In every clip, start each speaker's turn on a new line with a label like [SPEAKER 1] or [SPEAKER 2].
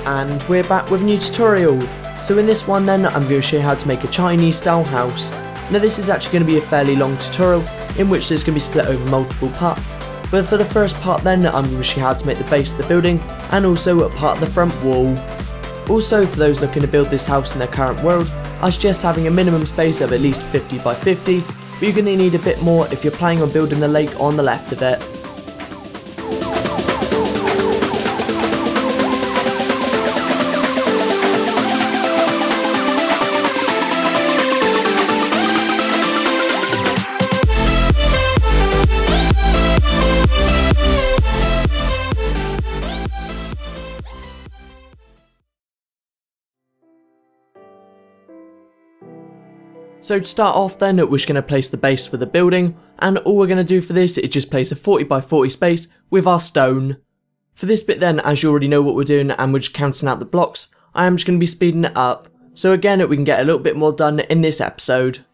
[SPEAKER 1] and we're back with a new tutorial. So in this one then, I'm going to show you how to make a Chinese style house. Now this is actually going to be a fairly long tutorial in which there's going to be split over multiple parts. But for the first part then, I'm going to show you how to make the base of the building and also a part of the front wall. Also, for those looking to build this house in their current world, I suggest having a minimum space of at least 50 by 50, but you're going to need a bit more if you're planning on building the lake on the left of it. So to start off then, we're just going to place the base for the building, and all we're going to do for this is just place a 40 by 40 space with our stone. For this bit then, as you already know what we're doing and we're just counting out the blocks, I am just going to be speeding it up, so again we can get a little bit more done in this episode.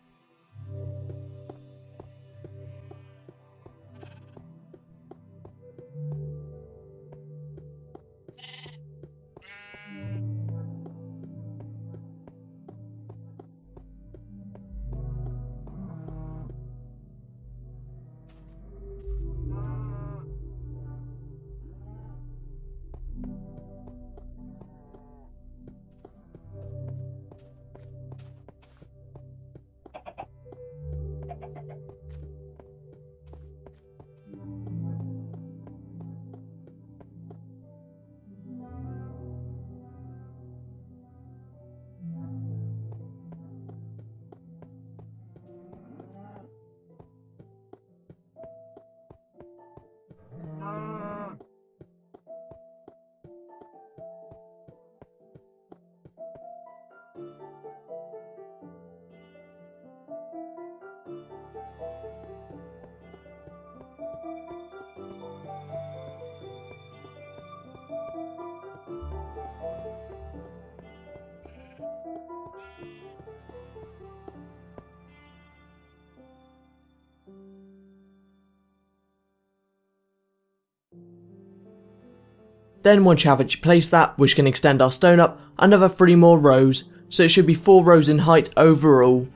[SPEAKER 1] Then once you have actually placed that, we're just going to extend our stone up another 3 more rows, so it should be 4 rows in height overall.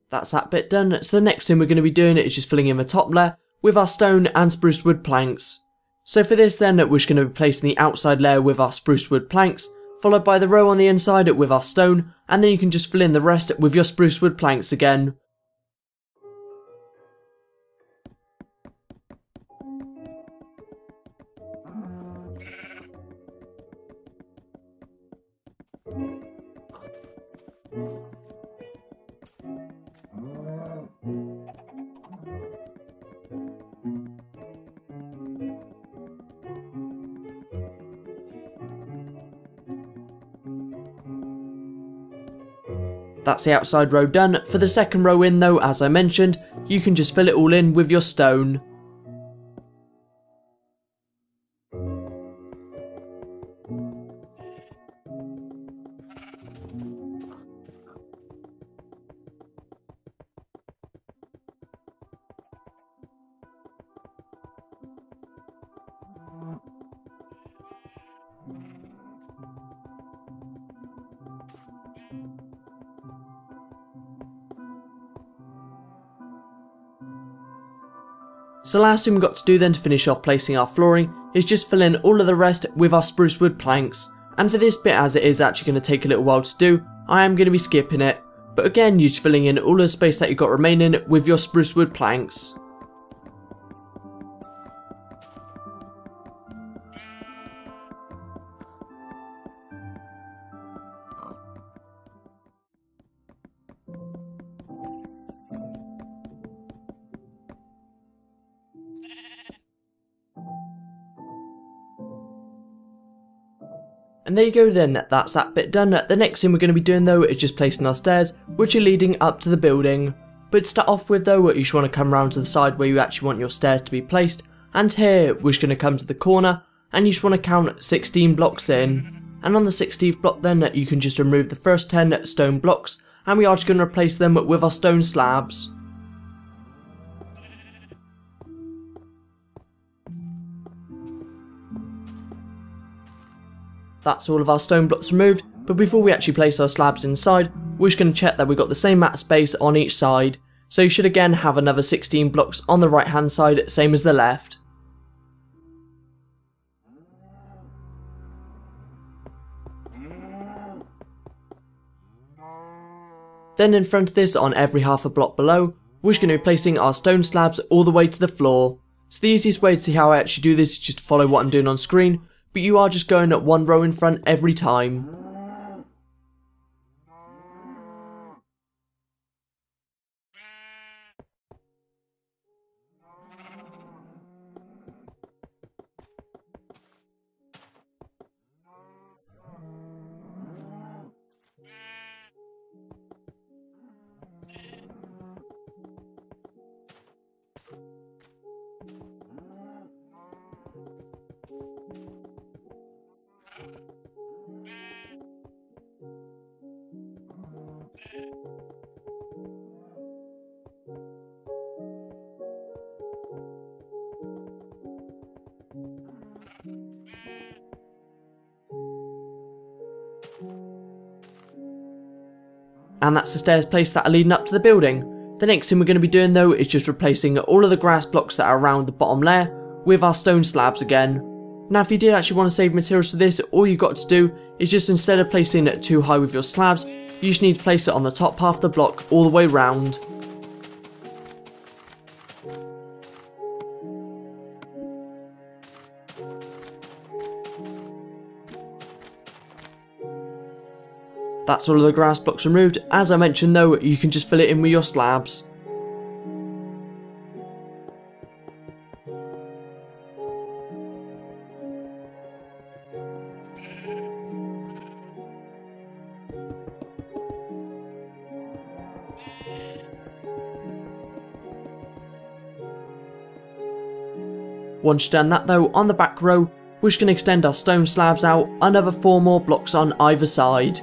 [SPEAKER 1] That's that bit done, so the next thing we're going to be doing is just filling in the top layer with our stone and spruce wood planks. So for this then, we're just going to be placing the outside layer with our spruce wood planks, followed by the row on the inside with our stone, and then you can just fill in the rest with your spruce wood planks again. That's the outside row done. For the second row in though, as I mentioned, you can just fill it all in with your stone. So last thing we've got to do then to finish off placing our flooring is just fill in all of the rest with our spruce wood planks. And for this bit, as it is actually going to take a little while to do, I am going to be skipping it. But again, you're just filling in all of the space that you've got remaining with your spruce wood planks. And there you go then, that's that bit done. The next thing we're going to be doing though is just placing our stairs, which are leading up to the building. But to start off with though, you just want to come around to the side where you actually want your stairs to be placed. And here, we're just going to come to the corner, and you just want to count 16 blocks in. And on the 16th block then, you can just remove the first 10 stone blocks, and we are just going to replace them with our stone slabs. That's all of our stone blocks removed, but before we actually place our slabs inside, we're just going to check that we've got the same amount of space on each side. So you should again have another 16 blocks on the right hand side, same as the left. Then in front of this, on every half a block below, we're just going to be placing our stone slabs all the way to the floor. So the easiest way to see how I actually do this is just to follow what I'm doing on screen, but you are just going at one row in front every time. And that's the stairs placed that are leading up to the building. The next thing we're going to be doing though is just replacing all of the grass blocks that are around the bottom layer with our stone slabs again. Now if you did actually want to save materials for this, all you've got to do is just, instead of placing it too high with your slabs, you just need to place it on the top half of the block all the way round. That's all of the grass blocks removed. As I mentioned though, you can just fill it in with your slabs. Once you've done that though, on the back row, we're just going to extend our stone slabs out another 4 more blocks on either side.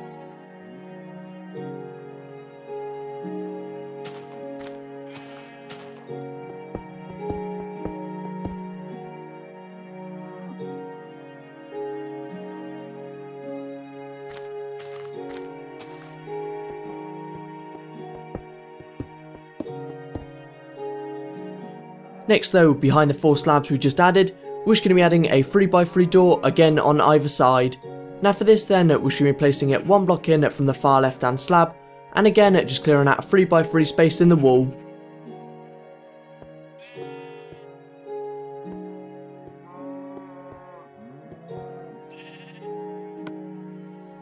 [SPEAKER 1] Next though, behind the 4 slabs we just added, we're just going to be adding a 3x3 door again on either side. Now for this then, we're just going to be placing it 1 block in from the far left hand slab, and again just clearing out a 3x3 space in the wall.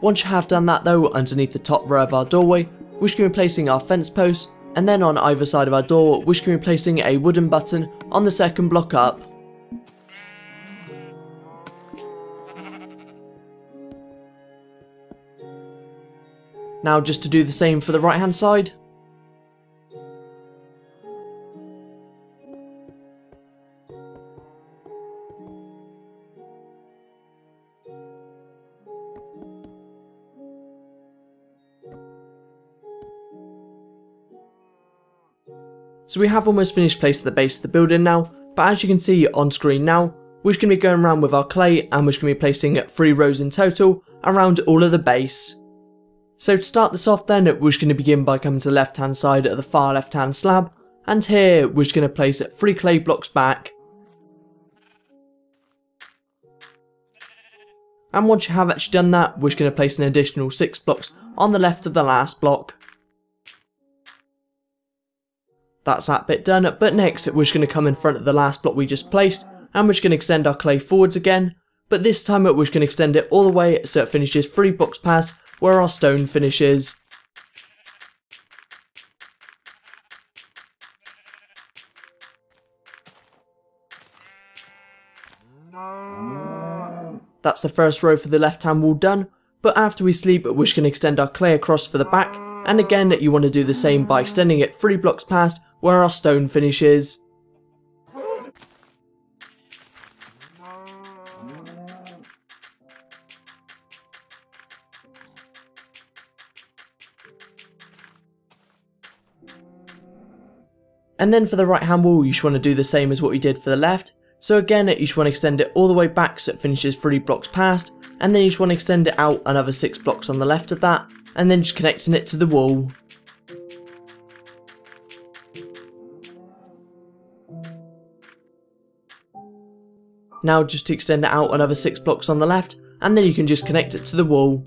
[SPEAKER 1] Once you have done that though, underneath the top row of our doorway, we're just going to be placing our fence posts, and then on either side of our door, we're just going to be placing a wooden button on the second block up. Now just to do the same for the right hand side. So we have almost finished placing the base of the building now, but as you can see on screen now, we're just going to be going around with our clay, and we're just going to be placing 3 rows in total around all of the base. So to start this off then, we're just going to begin by coming to the left hand side of the far left hand slab, and here we're just going to place 3 clay blocks back. And once you have actually done that, we're just going to place an additional 6 blocks on the left of the last block. That's that bit done, but next we're just going to come in front of the last block we just placed, and we're just going to extend our clay forwards again, but this time we're just going to extend it all the way so it finishes 3 blocks past where our stone finishes. That's the first row for the left hand wall done, but after we sleep we're just going to extend our clay across for the back, and again you want to do the same by extending it 3 blocks past where our stone finishes. And then for the right hand wall you just want to do the same as what we did for the left. So again you just want to extend it all the way back so it finishes 3 blocks past, and then you just want to extend it out another 6 blocks on the left of that, and then just connecting it to the wall. Now just to extend it out another 6 blocks on the left, and then you can just connect it to the wall.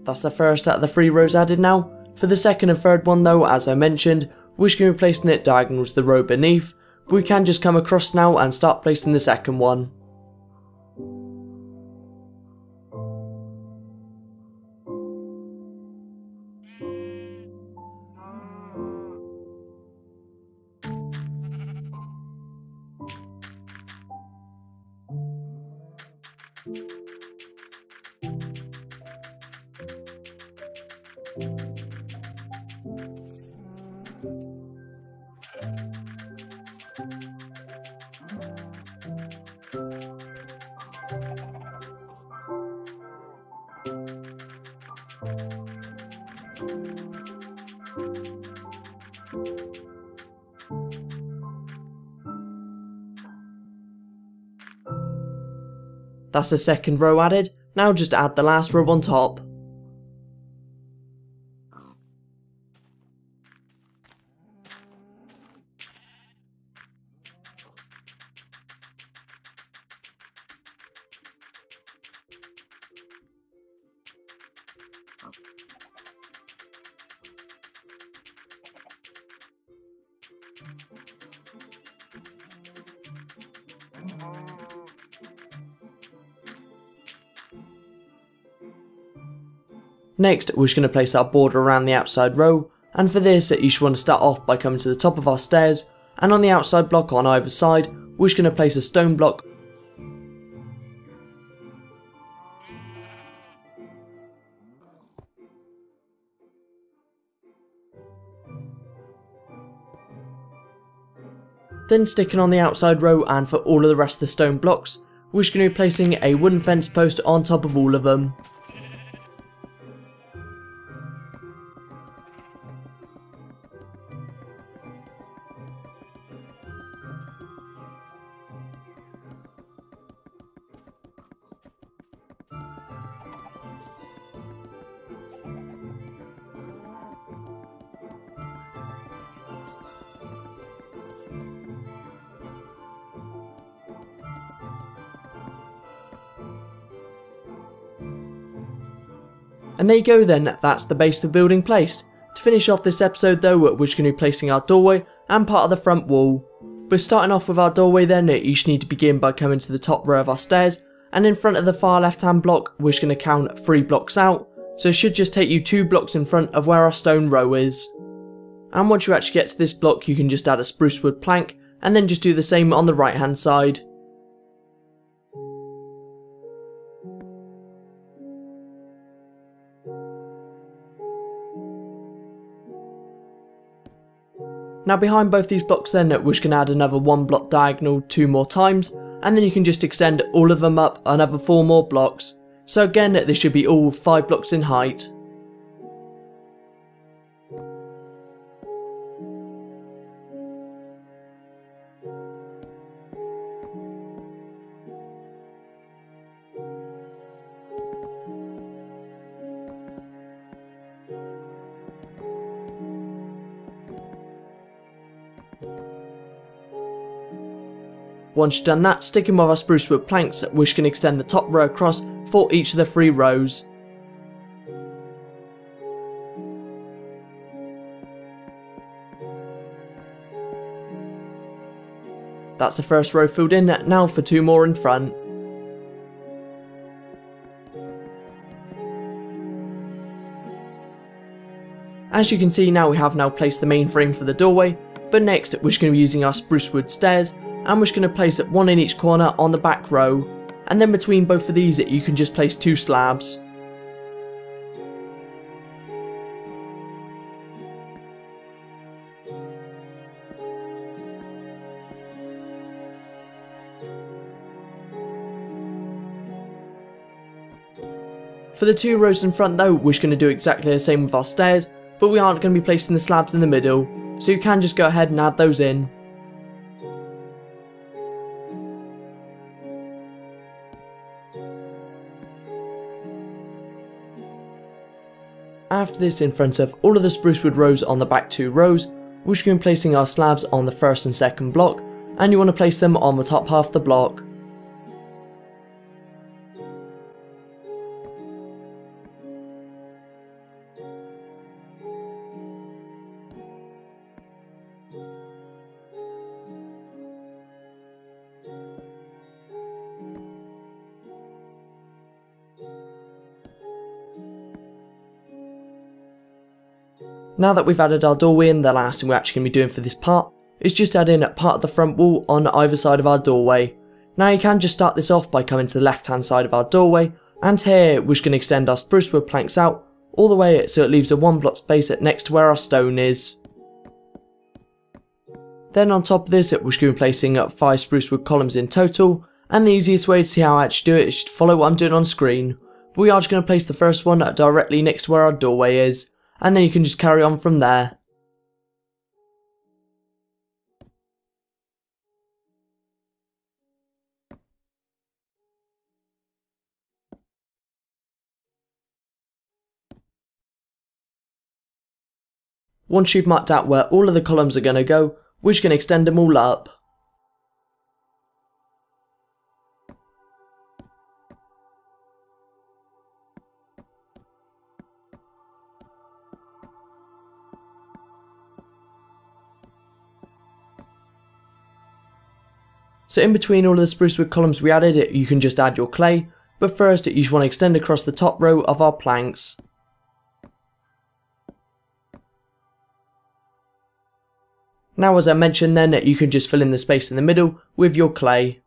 [SPEAKER 1] That's the first out of the 3 rows added now. For the second and third one though, as I mentioned, we're just going to be placing it diagonal to the row beneath, but we can just come across now and start placing the second one. That's the second row added, now just add the last row on top. Next, we're just going to place our border around the outside row, and for this you should want to start off by coming to the top of our stairs, and on the outside block on either side, we're just going to place a stone block. Then sticking on the outside row and for all of the rest of the stone blocks, we're just going to be placing a wooden fence post on top of all of them. And there you go then, that's the base of the building placed. To finish off this episode though, we're just going to be placing our doorway and part of the front wall. We're starting off with our doorway then, you just need to begin by coming to the top row of our stairs, and in front of the far left hand block, we're just going to count 3 blocks out, so it should just take you 2 blocks in front of where our stone row is. And once you actually get to this block, you can just add a spruce wood plank, and then just do the same on the right hand side. Now behind both these blocks then, we're just going to add another 1 block diagonal 2 more times, and then you can just extend all of them up another 4 more blocks. So again, this should be all 5 blocks in height. Once you've done that, sticking with our spruce wood planks, we can extend the top row across for each of the 3 rows. That's the first row filled in, now for 2 more in front. As you can see now, we have now placed the main frame for the doorway, but next we're just going to be using our spruce wood stairs, and we're just going to place it 1 in each corner on the back row, and then between both of these you can just place 2 slabs. For the 2 rows in front though, we're just going to do exactly the same with our stairs, but we aren't going to be placing the slabs in the middle, so you can just go ahead and add those in. After this, in front of all of the spruce wood rows on the back 2 rows, we're just going to be placing our slabs on the first and second block, and you want to place them on the top half of the block. Now that we've added our doorway in, the last thing we're actually going to be doing for this part is just add in part of the front wall on either side of our doorway. Now you can just start this off by coming to the left hand side of our doorway, and here we're just going to extend our spruce wood planks out all the way so it leaves a 1 block space next to where our stone is. Then on top of this, we're just going to be placing up 5 spruce wood columns in total, and the easiest way to see how I actually do it is just follow what I'm doing on screen. But we are just going to place the first one directly next to where our doorway is, and then you can just carry on from there. Once you've marked out where all of the columns are going to go, we're just going to extend them all up. So in between all of the spruce wood columns we added, you can just add your clay, but first you just want to extend across the top row of our planks. Now, as I mentioned then, you can just fill in the space in the middle with your clay.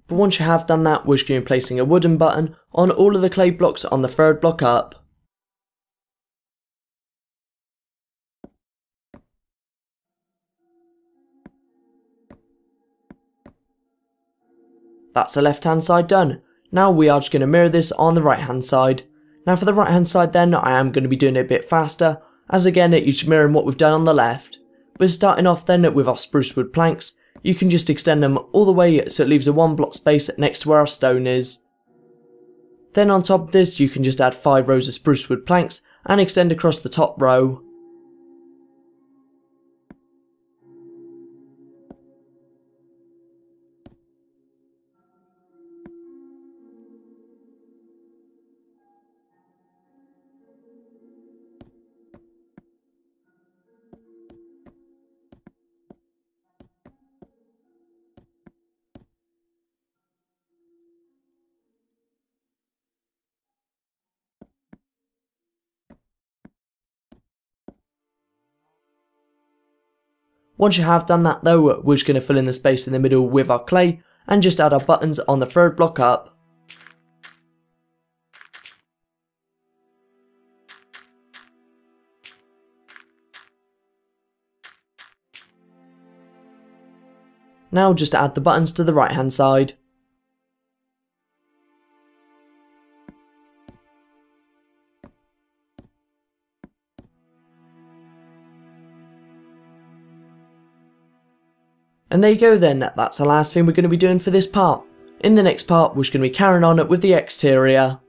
[SPEAKER 1] But once you have done that, we're just going to be placing a wooden button on all of the clay blocks on the 3rd block up. That's the left hand side done. Now we are just going to mirror this on the right hand side. Now for the right hand side then, I am going to be doing it a bit faster, as again you're just mirroring what we've done on the left. But starting off then with our spruce wood planks, you can just extend them all the way so it leaves a 1 block space next to where our stone is. Then on top of this, you can just add 5 rows of spruce wood planks and extend across the top row. Once you have done that though, we're just going to fill in the space in the middle with our clay and just add our buttons on the 3rd block up. Now just add the buttons to the right hand side. And there you go then, that's the last thing we're going to be doing for this part. In the next part we're just going to be carrying on with the exterior.